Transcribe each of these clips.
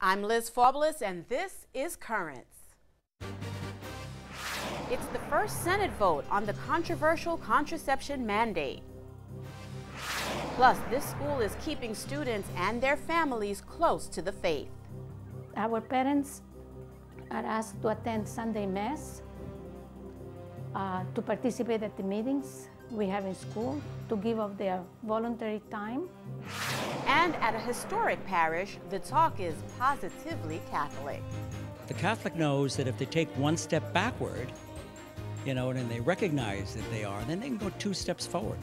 I'm Liz Faubelis, and this is Currents. It's the first Senate vote on the controversial contraception mandate. Plus, this school is keeping students and their families close to the faith. Our parents are asked to attend Sunday Mass, to participate at the meetings we have in school, to give up their voluntary time. And at a historic parish, the talk is positively Catholic. The Catholic knows that if they take one step backward, and they recognize that they are, then they can go 2 steps forward.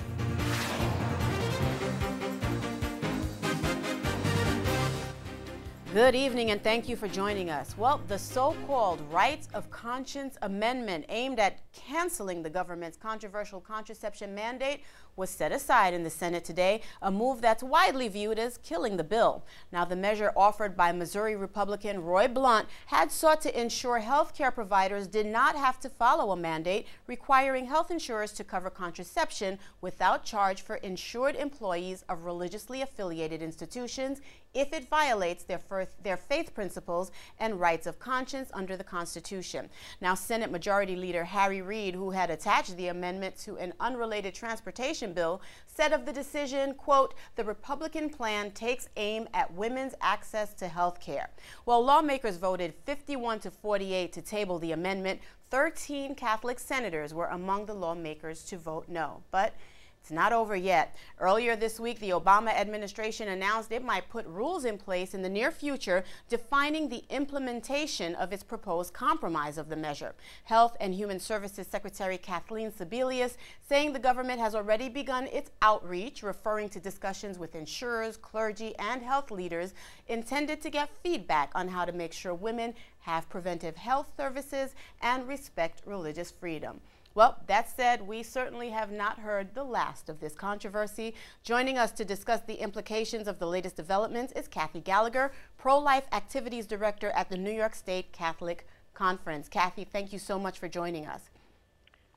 Good evening, and thank you for joining us. Well, the so-called Rights of Conscience Amendment aimed at canceling the government's controversial contraception mandate was set aside in the Senate today, a move that's widely viewed as killing the bill. Now, the measure offered by Missouri Republican Roy Blunt had sought to ensure health care providers did not have to follow a mandate requiring health insurers to cover contraception without charge for insured employees of religiously affiliated institutions if it violates their faith principles and rights of conscience under the Constitution. Now, Senate Majority Leader Harry Reid, who had attached the amendment to an unrelated transportation bill, said of the decision, quote, "The Republican plan takes aim at women's access to health care." Well, lawmakers voted 51 to 48 to table the amendment. 13 Catholic senators were among the lawmakers to vote no. But it's not over yet. Earlier this week, the Obama administration announced it might put rules in place in the near future defining the implementation of its proposed compromise of the measure. Health and Human Services Secretary Kathleen Sebelius saying the government has already begun its outreach, referring to discussions with insurers, clergy, and health leaders intended to get feedback on how to make sure women have preventive health services and respect religious freedom. Well, that said, we certainly have not heard the last of this controversy. Joining us to discuss the implications of the latest developments is Kathy Gallagher, Pro-Life Activities Director at the New York State Catholic Conference. Kathy, thank you so much for joining us.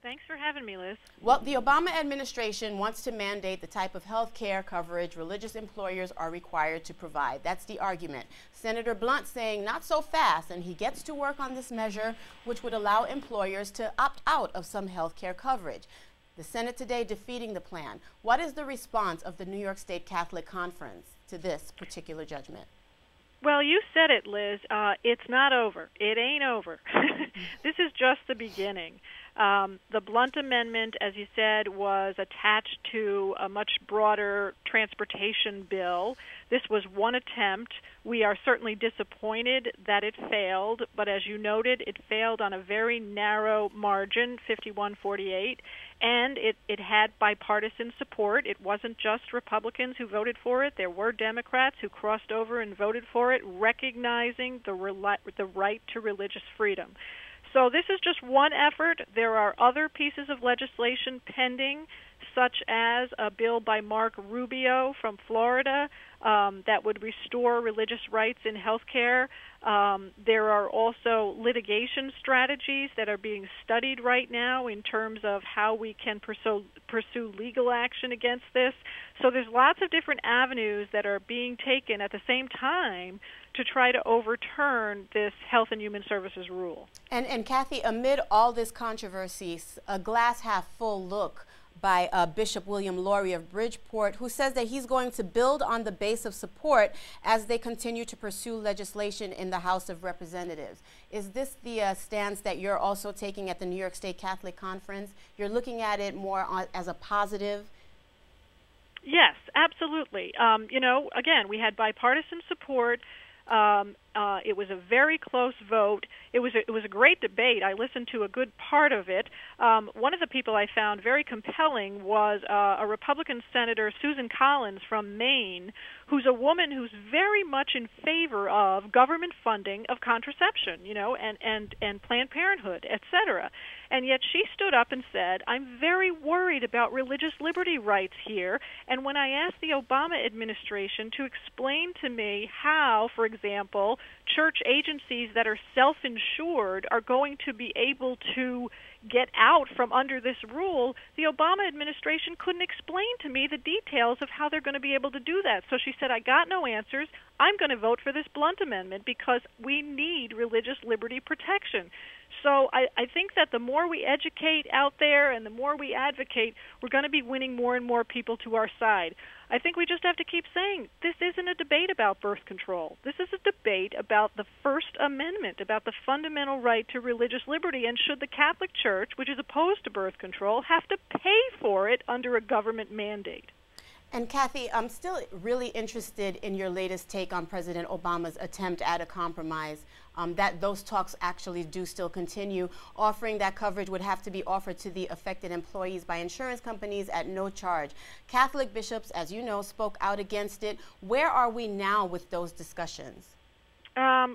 Thanks for having me, Liz. Well, the Obama administration wants to mandate the type of health care coverage religious employers are required to provide. That's the argument. Senator Blunt saying not so fast, and he gets to work on this measure, which would allow employers to opt out of some health care coverage. The Senate today defeating the plan. What is the response of the New York State Catholic Conference to this particular judgment? Well, you said it, Liz. It's not over. It ain't over. This is just the beginning. The Blunt Amendment, as you said, was attached to a much broader transportation bill. This was one attempt. We are certainly disappointed that it failed, but as you noted, it failed on a very narrow margin, 51-48, and it had bipartisan support. It wasn't just Republicans who voted for it. There were Democrats who crossed over and voted for it, recognizing the right to religious freedom. So this is just one effort. There are other pieces of legislation pending, such as a bill by Mark Rubio from Florida that would restore religious rights in health care. There are also litigation strategies that are being studied right now in terms of how we can pursue legal action against this. So there's lots of different avenues that are being taken at the same time to try to overturn this Health and Human Services rule. And Kathy, amid all this controversy, a glass half full look by Bishop William Laurie of Bridgeport, who says that he's going to build on the base of support as they continue to pursue legislation in the House of Representatives. Is this the stance that you're also taking at the New York State Catholic Conference? You're looking at it more as a positive? Yes, absolutely. Again, we had bipartisan support. It was a very close vote. It was a great debate. I listened to a good part of it. One of the people I found very compelling was a Republican Senator, Susan Collins from Maine, who's a woman who's very much in favor of government funding of contraception, and Planned Parenthood, et cetera. And yet she stood up and said, "I'm very worried about religious liberty rights here." And when I asked the Obama administration to explain to me how, for example, church agencies that are self-insured are going to be able to get out from under this rule, the Obama administration couldn't explain to me the details of how they're going to be able to do that. So she said, I got no answers. I'm going to vote for this Blunt amendment because we need religious liberty protection. So I think that the more we educate out there and the more we advocate, we're going to be winning more and more people to our side. I think we just have to keep saying this isn't a debate about birth control. This is a debate about the First Amendment, about the fundamental right to religious liberty, and should the Catholic Church, which is opposed to birth control, have to pay for it under a government mandate? And Kathy, I'm still really interested in your latest take on President Obama's attempt at a compromise, that those talks actually do still continue, offering that coverage would have to be offered to the affected employees by insurance companies at no charge. Catholic bishops, as you know, spoke out against it. Where are we now with those discussions? As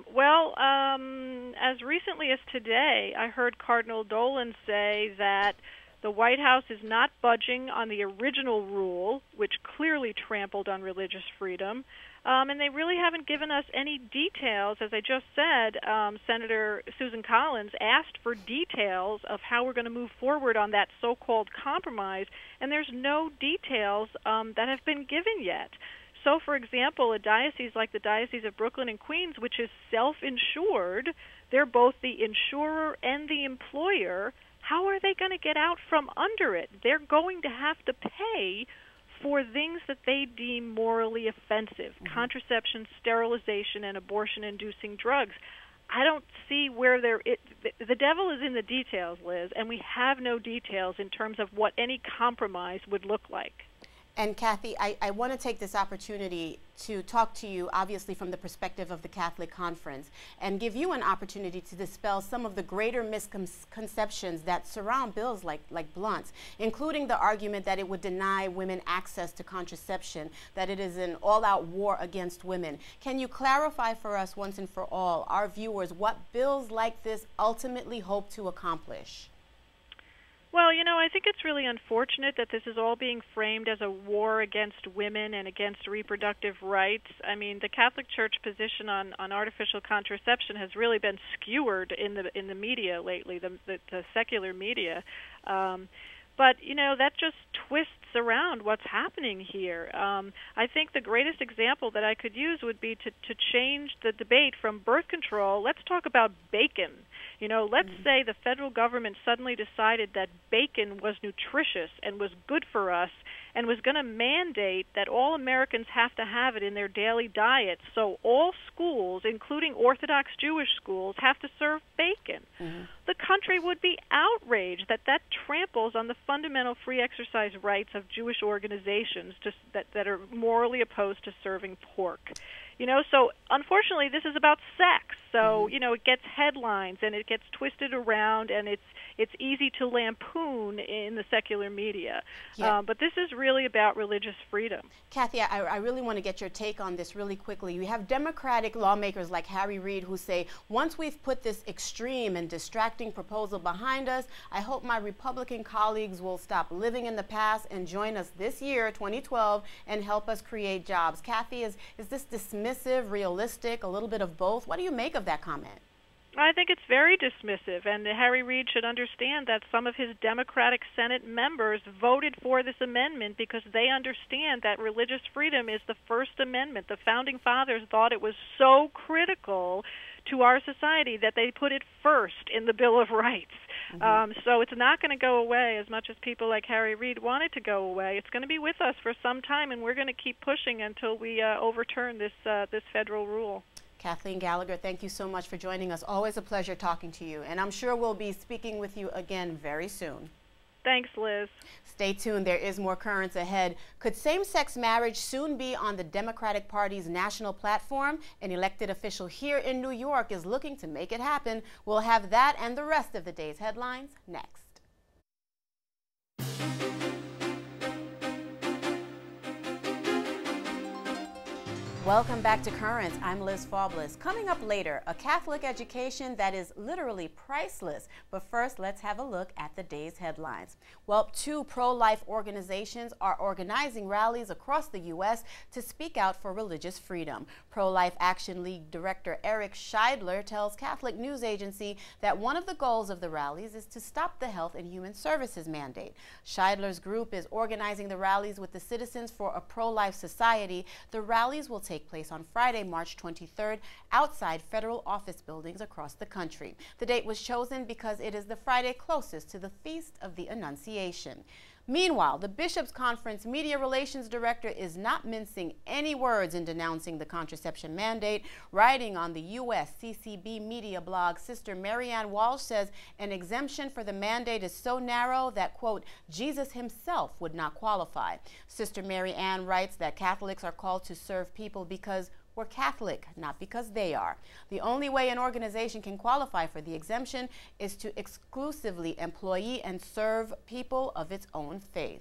recently as today, I heard Cardinal Dolan say that the White House is not budging on the original rule, which clearly trampled on religious freedom, and they really haven't given us any details. As I just said, Senator Susan Collins asked for details of how we're going to move forward on that so-called compromise, and there's no details that have been given yet. So, for example, a diocese like the Diocese of Brooklyn and Queens, which is self-insured, they're both the insurer and the employer. How are they going to get out from under it? They're going to have to pay for things that they deem morally offensive, contraception, sterilization, and abortion-inducing drugs. I don't see where the devil is in the details, Liz, and we have no details in terms of what any compromise would look like. And Kathy, I want to take this opportunity to talk to you, obviously, from the perspective of the Catholic Conference, and give you an opportunity to dispel some of the greater misconceptions that surround bills like Blunt's, including the argument that it would deny women access to contraception, that it is an all-out war against women. Can you clarify for us once and for all, our viewers, what bills like this ultimately hope to accomplish? Well, you know, I think it's really unfortunate that this is all being framed as a war against women and against reproductive rights. I mean, the Catholic Church position on artificial contraception has really been skewered in the media lately, the secular media. But, you know, that just twists around what's happening here. I think the greatest example that I could use would be to change the debate from birth control. Let's talk about bacon. You know, let's say the federal government suddenly decided that bacon was nutritious and was good for us and was going to mandate that all Americans have to have it in their daily diets. So all schools, including Orthodox Jewish schools, have to serve bacon. The country would be outraged that that tramples on the fundamental free exercise rights of Jewish organizations that are morally opposed to serving pork. You know, so unfortunately this is about sex. So, you know, it gets headlines and it gets twisted around and it's easy to lampoon in the secular media. Yeah. But this is really about religious freedom. Kathy, I really want to get your take on this really quickly. You have Democratic lawmakers like Harry Reid who say, once we've put this extreme and distracting proposal behind us, I hope my Republican colleagues will stop living in the past and join us this year, 2012, and help us create jobs. Kathy, is this dismissive, realistic, a little bit of both? What do you make of that comment? I think it's very dismissive, and Harry Reid should understand that some of his Democratic Senate members voted for this amendment because they understand that religious freedom is the First Amendment. The Founding Fathers thought it was so critical to our society that they put it first in the Bill of Rights. So it's not going to go away as much as people like Harry Reid want it to go away. It's going to be with us for some time, and we're going to keep pushing until we overturn this federal rule. Kathleen Gallagher, thank you so much for joining us. Always a pleasure talking to you, and I'm sure we'll be speaking with you again very soon. Thanks, Liz. Stay tuned. There is more currents ahead. Could same-sex marriage soon be on the Democratic Party's national platform? An elected official here in New York is looking to make it happen. We'll have that and the rest of the day's headlines next. Welcome back to Currents. I'm Liz Faublas. Coming up later, a Catholic education that is literally priceless. But first, let's have a look at the day's headlines. Well, 2 pro-life organizations are organizing rallies across the U.S. to speak out for religious freedom. Pro-Life Action League Director Eric Scheidler tells Catholic News Agency that one of the goals of the rallies is to stop the Health and Human Services mandate. Scheidler's group is organizing the rallies with the Citizens for a Pro-Life Society. The rallies will take place on Friday, March 23rd, outside federal office buildings across the country. The date was chosen because it is the Friday closest to the Feast of the Annunciation. Meanwhile, the Bishops' Conference Media Relations Director is not mincing any words in denouncing the contraception mandate. Writing on the U.S. CCB media blog, Sister Marianne Walsh says an exemption for the mandate is so narrow that, quote, Jesus himself would not qualify. Sister Marianne writes that Catholics are called to serve people because we're Catholic, not because they are. The only way an organization can qualify for the exemption is to exclusively employ and serve people of its own faith.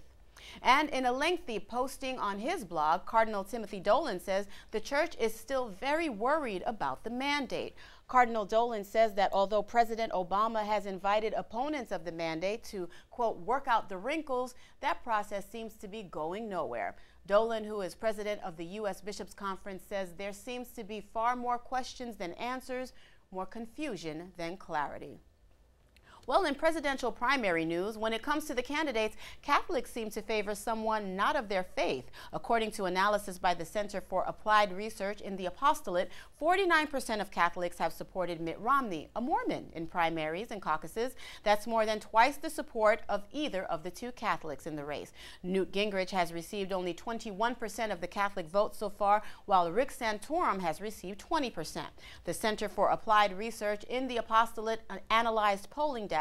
And in a lengthy posting on his blog, Cardinal Timothy Dolan says the church is still very worried about the mandate. Cardinal Dolan says that although President Obama has invited opponents of the mandate to, quote, work out the wrinkles, that process seems to be going nowhere. Dolan, who is president of the U.S. Bishops' Conference, says there seems to be far more questions than answers, more confusion than clarity. Well, in presidential primary news, when it comes to the candidates, Catholics seem to favor someone not of their faith. According to analysis by the Center for Applied Research in the Apostolate, 49% of Catholics have supported Mitt Romney, a Mormon, in primaries and caucuses. That's more than twice the support of either of the 2 Catholics in the race. Newt Gingrich has received only 21% of the Catholic vote so far, while Rick Santorum has received 20%. The Center for Applied Research in the Apostolate analyzed polling data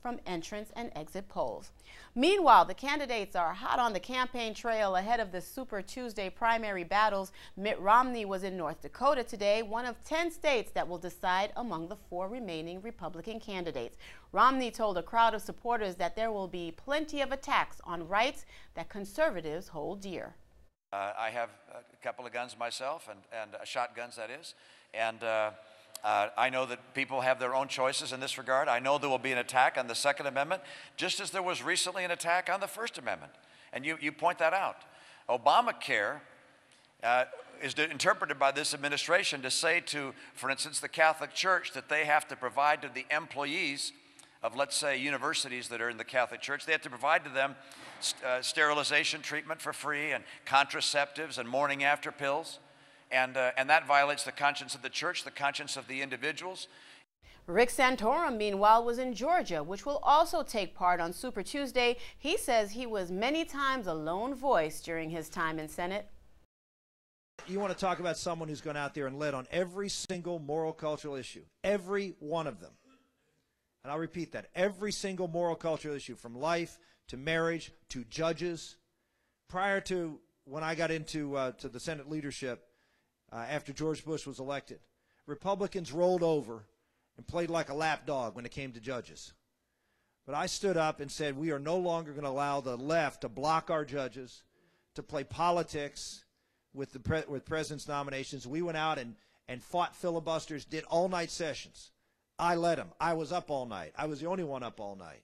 from entrance and exit polls. Meanwhile, the candidates are hot on the campaign trail ahead of the Super Tuesday primary battles. Mitt Romney was in North Dakota today, one of 10 states that will decide among the 4 remaining Republican candidates. Romney told a crowd of supporters that there will be plenty of attacks on rights that conservatives hold dear. I have a couple of guns myself, and shotguns, that is, and I know that people have their own choices in this regard. I know there will be an attack on the Second Amendment, just as there was recently an attack on the First Amendment. And you point that out. Obamacare is interpreted by this administration to say to, for instance, the Catholic Church that they have to provide to the employees of, let's say, universities that are in the Catholic Church, they have to provide to them sterilization treatment for free and contraceptives and morning after pills. And that violates the conscience of the church, the conscience of the individuals. Rick Santorum, meanwhile, was in Georgia, which will also take part on Super Tuesday. He says he was many times a lone voice during his time in Senate. You want to talk about someone who's gone out there and led on every single moral cultural issue, every one of them. And I'll repeat that, every single moral cultural issue, from life to marriage to judges. Prior to when I got into to the Senate leadership, after George Bush was elected, Republicans rolled over and played like a lapdog when it came to judges. But I stood up and said we are no longer going to allow the left to block our judges, to play politics with with president's nominations. We went out and fought filibusters, did all-night sessions. I led them. I was up all night. I was the only one up all night.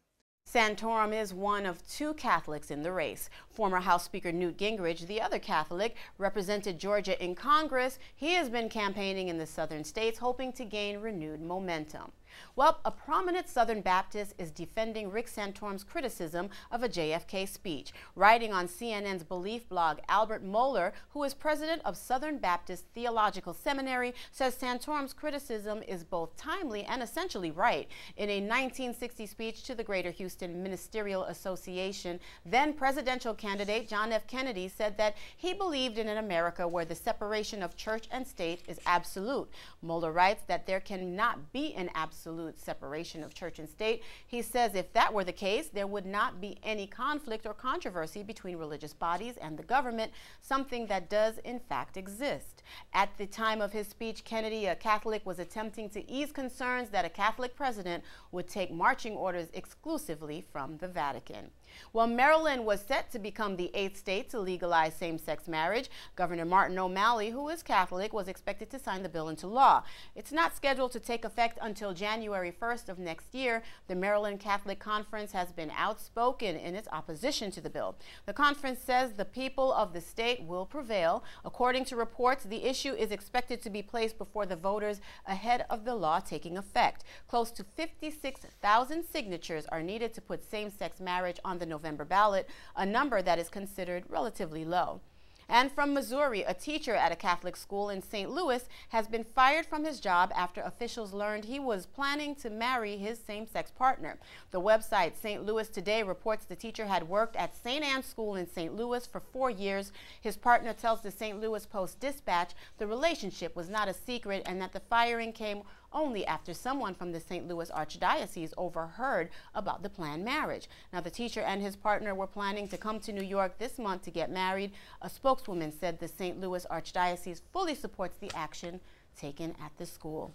Santorum is one of 2 Catholics in the race. Former House Speaker Newt Gingrich, the other Catholic, represented Georgia in Congress. He has been campaigning in the southern states, hoping to gain renewed momentum. Well, a prominent Southern Baptist is defending Rick Santorum's criticism of a JFK speech. Writing on CNN's Belief blog, Albert Mohler, who is president of Southern Baptist Theological Seminary, says Santorum's criticism is both timely and essentially right. In a 1960 speech to the Greater Houston Ministerial Association, then presidential candidate John F. Kennedy said that he believed in an America where the separation of church and state is absolute. Mohler writes that there cannot be an absolute separation of church and state. He says if that were the case, there would not be any conflict or controversy between religious bodies and the government, something that does in fact exist. At the time of his speech, Kennedy, a Catholic, was attempting to ease concerns that a Catholic president would take marching orders exclusively from the Vatican. Well, Maryland was set to become the 8th state to legalize same-sex marriage. Governor Martin O'Malley, who is Catholic, was expected to sign the bill into law. It's not scheduled to take effect until January 1st of next year. The Maryland Catholic Conference has been outspoken in its opposition to the bill. The conference says the people of the state will prevail. According to reports, the issue is expected to be placed before the voters ahead of the law taking effect. Close to 56,000 signatures are needed to put same-sex marriage on the November ballot, a number that is considered relatively low. And from Missouri, a teacher at a Catholic school in St. Louis has been fired from his job after officials learned he was planning to marry his same-sex partner. The website St. Louis Today reports the teacher had worked at St. Anne's School in St. Louis for 4 years. His partner tells the St. Louis Post-Dispatch the relationship was not a secret and that the firing came only after someone from the St. Louis Archdiocese overheard about the planned marriage. Now, the teacher and his partner were planning to come to New York this month to get married. A spokeswoman said the St. Louis Archdiocese fully supports the action taken at the school.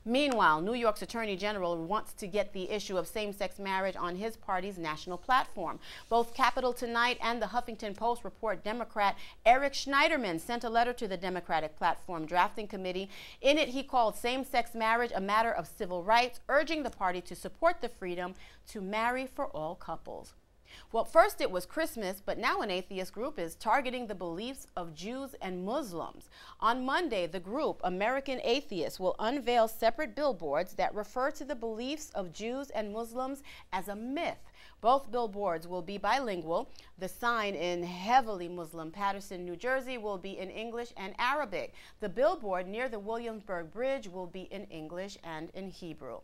Meanwhile, New York's Attorney General wants to get the issue of same-sex marriage on his party's national platform. Both Capital Tonight and the Huffington Post report Democrat Eric Schneiderman sent a letter to the Democratic Platform Drafting Committee. In it, he called same-sex marriage a matter of civil rights, urging the party to support the freedom to marry for all couples. Well, first it was Christmas, but now an atheist group is targeting the beliefs of Jews and Muslims. On Monday, the group, American Atheists, will unveil separate billboards that refer to the beliefs of Jews and Muslims as a myth. Both billboards will be bilingual. The sign in heavily Muslim Paterson, New Jersey, will be in English and Arabic. The billboard near the Williamsburg Bridge will be in English and in Hebrew.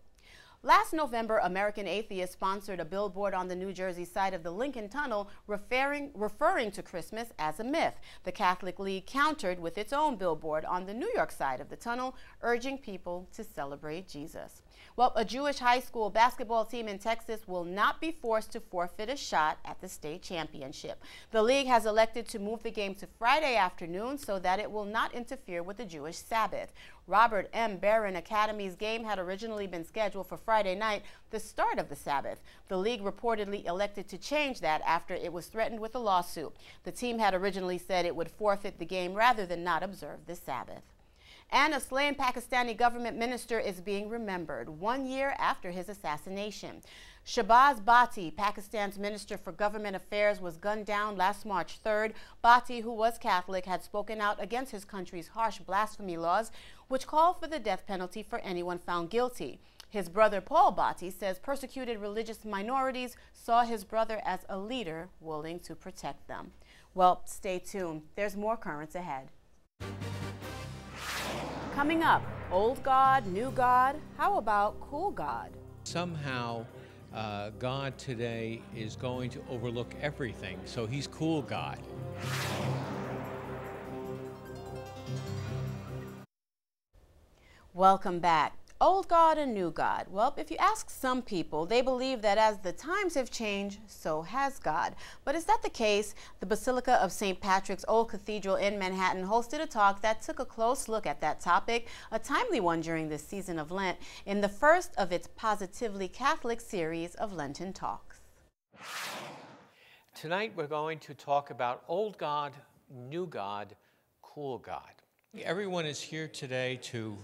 Last November, American Atheists sponsored a billboard on the New Jersey side of the Lincoln Tunnel referring to Christmas as a myth. The Catholic League countered with its own billboard on the New York side of the tunnel, urging people to celebrate Jesus. Well, a Jewish high school basketball team in Texas will not be forced to forfeit a shot at the state championship. The league has elected to move the game to Friday afternoon so that it will not interfere with the Jewish Sabbath. Robert M. Barron Academy's game had originally been scheduled for Friday night, the start of the Sabbath. The league reportedly elected to change that after it was threatened with a lawsuit. The team had originally said it would forfeit the game rather than not observe the Sabbath. And a slain Pakistani government minister is being remembered 1 year after his assassination. Shahbaz Bhatti, Pakistan's Minister for Government Affairs, was gunned down last March 3rd. Bhatti, who was Catholic, had spoken out against his country's harsh blasphemy laws, which call for the death penalty for anyone found guilty. His brother Paul Bhatti says persecuted religious minorities saw his brother as a leader willing to protect them. Well, stay tuned. There's more currents ahead. Coming up, old God, new God, how about cool God? Somehow, God today is going to overlook everything, so he's cool God. Welcome back. Old God and new God. Well, if you ask some people, they believe that as the times have changed, so has God. But is that the case? The Basilica of St. Patrick's Old Cathedral in Manhattan hosted a talk that took a close look at that topic, a timely one during this season of Lent, in the first of its Positively Catholic series of Lenten talks. Tonight we're going to talk about old God, new God, cool God. Everyone is here today to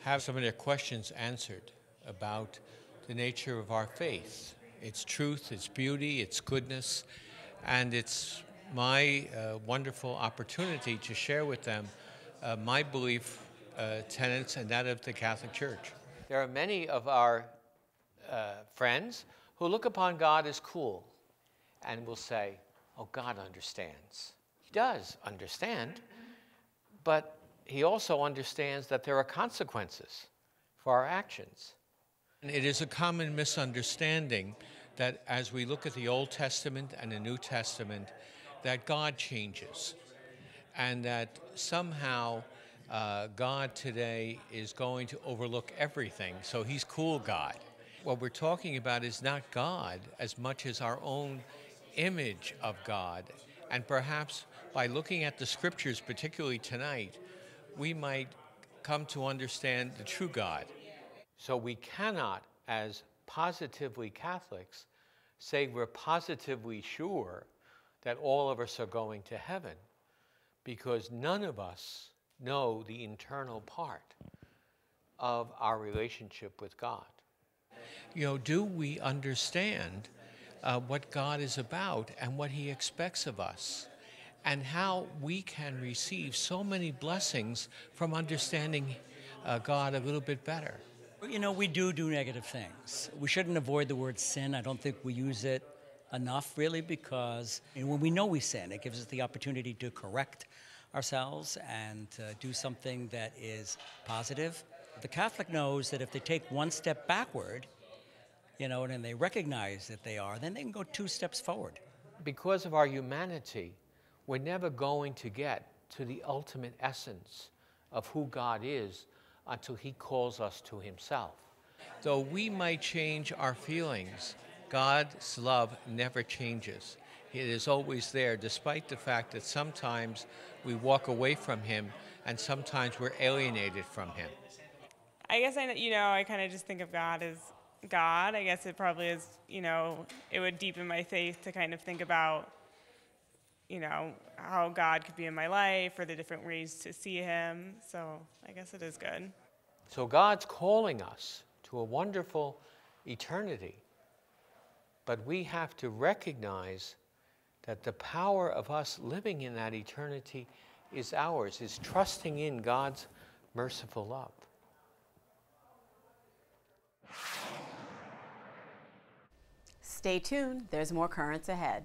have some of their questions answered about the nature of our faith, its truth, its beauty, its goodness, and it's my wonderful opportunity to share with them my belief tenets and that of the Catholic Church. There are many of our friends who look upon God as cool and will say, oh, God understands. He does understand, but he also understands that there are consequences for our actions. And it is a common misunderstanding that as we look at the Old Testament and the New Testament, that God changes, and that somehow God today is going to overlook everything, so he's cool God. What we're talking about is not God as much as our own image of God, and perhaps by looking at the scriptures, particularly tonight, we might come to understand the true God. So we cannot, as positively Catholics, say we're positively sure that all of us are going to heaven, because none of us know the internal part of our relationship with God. Do we understand what God is about and what He expects of us, and how we can receive so many blessings from understanding God a little bit better? We do negative things. We shouldn't avoid the word sin. I don't think we use it enough, really, because when we know we sin, it gives us the opportunity to correct ourselves and do something that is positive. The Catholic knows that if they take one step backward, and they recognize that they are, then they can go 2 steps forward. Because of our humanity, we're never going to get to the ultimate essence of who God is until He calls us to Himself. Though we might change our feelings, God's love never changes. It is always there, despite the fact that sometimes we walk away from Him and sometimes we're alienated from Him. I guess I kind of just think of God as God. I guess it probably is, it would deepen my faith to kind of think about, how God could be in my life or the different ways to see Him. So I guess it is good. So God's calling us to a wonderful eternity, but we have to recognize that the power of us living in that eternity is ours, is trusting in God's merciful love. Stay tuned, there's more currents ahead.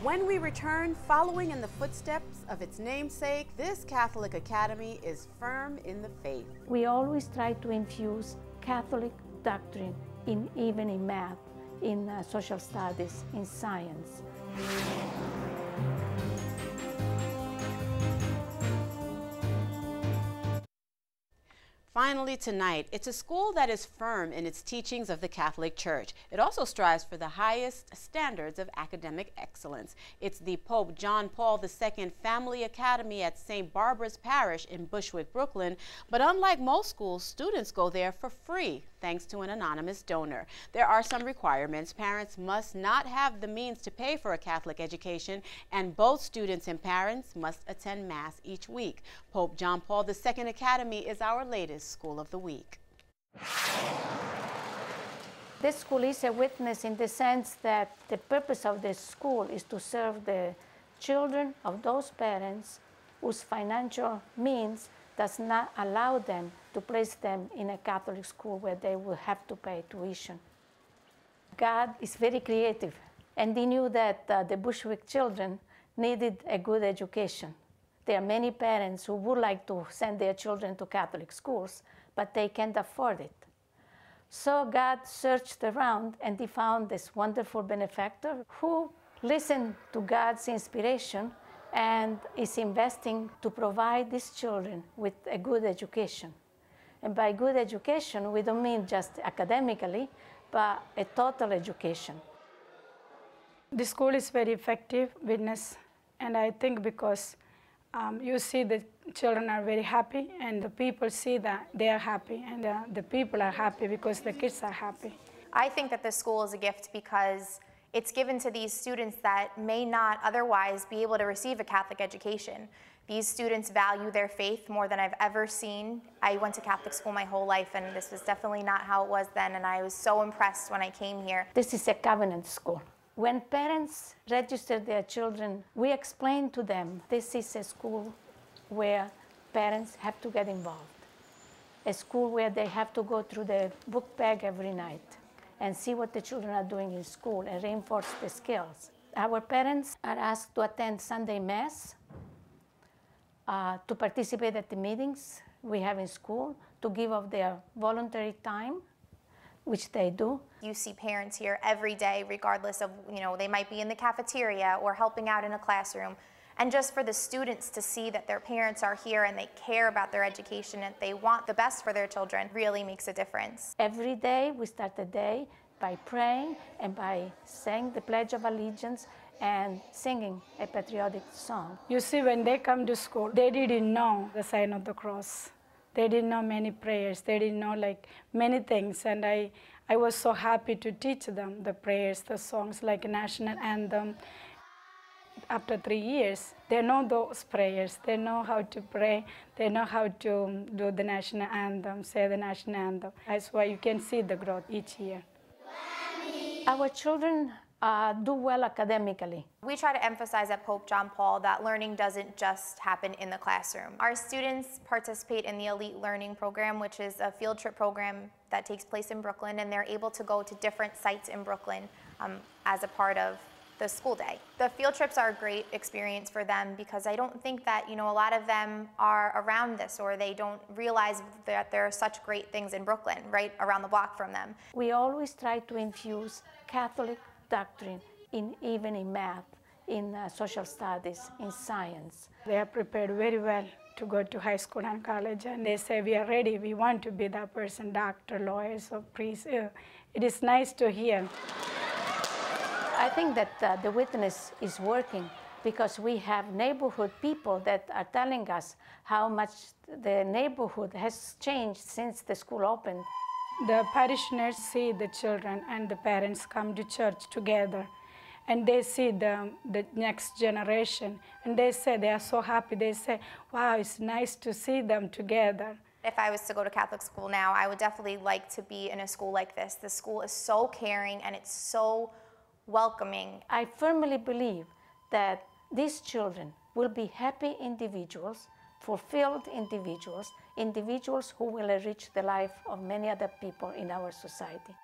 When we return, following in the footsteps of its namesake, this Catholic Academy is firm in the faith. We always try to infuse Catholic doctrine even in math, in social studies, in science. Finally tonight, it's a school that is firm in its teachings of the Catholic Church. It also strives for the highest standards of academic excellence. It's the Pope John Paul II Family Academy at St. Barbara's Parish in Bushwick, Brooklyn. But unlike most schools, students go there for free, thanks to an anonymous donor. There are some requirements. Parents must not have the means to pay for a Catholic education, and both students and parents must attend Mass each week. Pope John Paul II Academy is our latest School of the Week. This school is a witness in the sense that the purpose of this school is to serve the children of those parents whose financial means does not allow them to place them in a Catholic school where they will have to pay tuition. God is very creative, and He knew that the Bushwick children needed a good education. There are many parents who would like to send their children to Catholic schools, but they can't afford it. So God searched around and He found this wonderful benefactor who listened to God's inspiration and is investing to provide these children with a good education. And by good education, we don't mean just academically, but a total education. The school is very effective witness, and I think because you see the children are very happy, and the people see that they are happy, and the people are happy because the kids are happy. I think that this school is a gift because it's given to these students that may not otherwise be able to receive a Catholic education. These students value their faith more than I've ever seen. I went to Catholic school my whole life, and this was definitely not how it was then, and I was so impressed when I came here. This is a covenant school. When parents register their children, we explain to them this is a school where parents have to get involved, a school where they have to go through the book bag every night and see what the children are doing in school and reinforce the skills. Our parents are asked to attend Sunday Mass, to participate at the meetings we have in school, to give of their voluntary time, which they do. You see parents here every day, regardless of, they might be in the cafeteria or helping out in a classroom. And just for the students to see that their parents are here and they care about their education and they want the best for their children really makes a difference. Every day we start the day by praying and by saying the Pledge of Allegiance and singing a patriotic song. You see, when they come to school, they didn't know the sign of the cross. They didn't know many prayers. They didn't know many things. And I I was so happy to teach them the prayers, the songs like national anthem. After 3 years, they know those prayers. They know how to pray. They know how to do the national anthem, say the national anthem. That's why you can see the growth each year. Our children do well academically. We try to emphasize at Pope John Paul that learning doesn't just happen in the classroom. Our students participate in the Elite Learning Program, which is a field trip program that takes place in Brooklyn, and they're able to go to different sites in Brooklyn as a part of the school day. The field trips are a great experience for them because I don't think that, a lot of them are around this, or they don't realize that there are such great things in Brooklyn, right around the block from them. We always try to infuse Catholic doctrine even in math, in social studies, in science. They are prepared very well to go to high school and college, and they say, we are ready, we want to be that person, doctor, lawyer, or priest. It is nice to hear. I think that the witness is working because we have neighborhood people that are telling us how much the neighborhood has changed since the school opened. The parishioners see the children and the parents come to church together, and they see the next generation, and they say they are so happy. They say, wow, it's nice to see them together. If I was to go to Catholic school now, I would definitely like to be in a school like this. The school is so caring and it's so welcoming. I firmly believe that these children will be happy individuals, fulfilled individuals, individuals who will enrich the life of many other people in our society.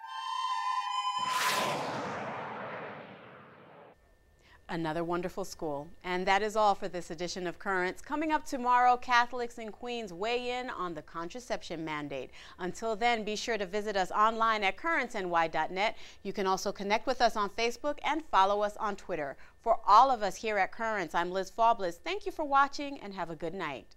Another wonderful school. And that is all for this edition of Currents. Coming up tomorrow, Catholics in Queens weigh in on the contraception mandate. Until then, be sure to visit us online at currentsny.net. You can also connect with us on Facebook and follow us on Twitter. For all of us here at Currents, I'm Liz Faublas. Thank you for watching and have a good night.